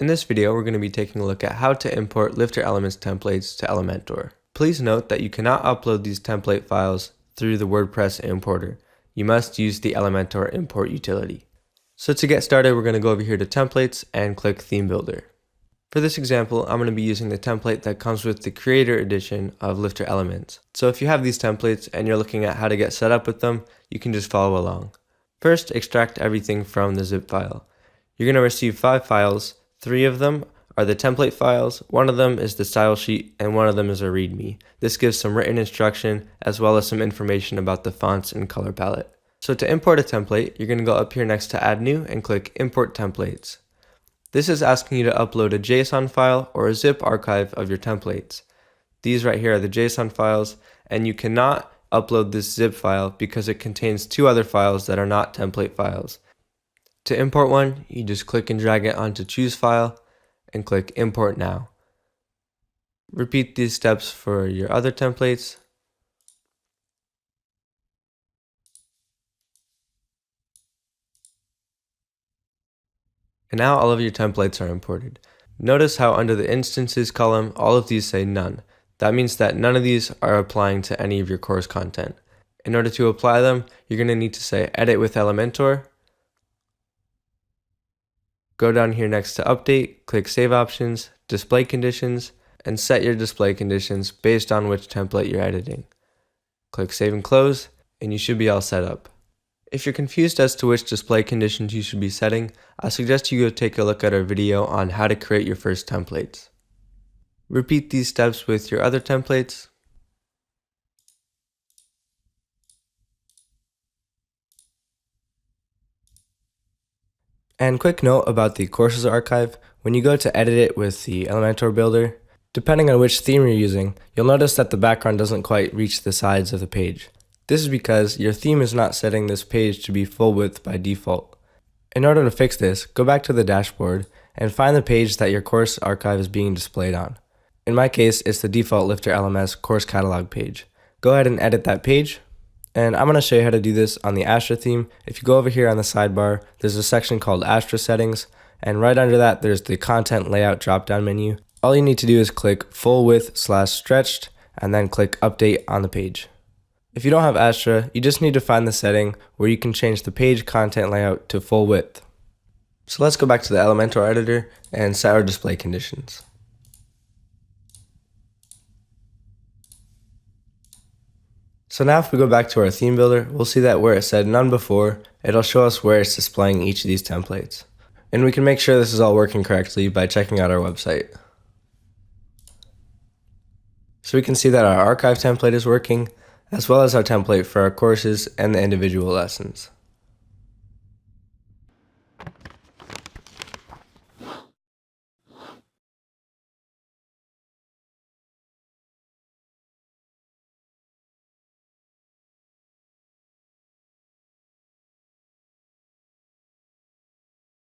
In this video, we're going to be taking a look at how to import LifterLMS templates to Elementor. Please note that you cannot upload these template files through the WordPress importer. You must use the Elementor import utility. So to get started, we're going to go over here to Templates and click Theme Builder. For this example, I'm going to be using the template that comes with the Creator Edition of LifterLMS. So if you have these templates and you're looking at how to get set up with them, you can just follow along. First, extract everything from the zip file. You're going to receive 5 files. 3 of them are the template files, 1 of them is the style sheet, and 1 of them is a README. This gives some written instruction as well as some information about the fonts and color palette. So to import a template, you're going to go up here next to Add New and click Import Templates. This is asking you to upload a JSON file or a zip archive of your templates. These right here are the JSON files, and you cannot upload this zip file because it contains 2 other files that are not template files. To import one, you just click and drag it onto Choose File and click Import Now. Repeat these steps for your other templates. And now all of your templates are imported. Notice how under the Instances column, all of these say None. That means that none of these are applying to any of your course content. In order to apply them, you're going to need to say Edit with Elementor. Go down here next to Update, click Save Options, Display Conditions, and set your display conditions based on which template you're editing. Click Save and Close, and you should be all set up. If you're confused as to which display conditions you should be setting, I suggest you go take a look at our video on how to create your first templates. Repeat these steps with your other templates. And quick note about the courses archive, when you go to edit it with the Elementor builder, depending on which theme you're using, you'll notice that the background doesn't quite reach the sides of the page. This is because your theme is not setting this page to be full width by default. In order to fix this, go back to the dashboard and find the page that your course archive is being displayed on. In my case, it's the default LifterLMS course catalog page. Go ahead and edit that page. And I'm going to show you how to do this on the Astra theme. If you go over here on the sidebar, there's a section called Astra Settings, and right under that there's the Content Layout drop-down menu. All you need to do is click Full Width/Stretched, and then click Update on the page. If you don't have Astra, you just need to find the setting where you can change the page content layout to full width. So let's go back to the Elementor editor and set our display conditions. So now if we go back to our theme builder, we'll see that where it said None before, it'll show us where it's displaying each of these templates. And we can make sure this is all working correctly by checking out our website. So we can see that our archive template is working, as well as our template for our courses and the individual lessons.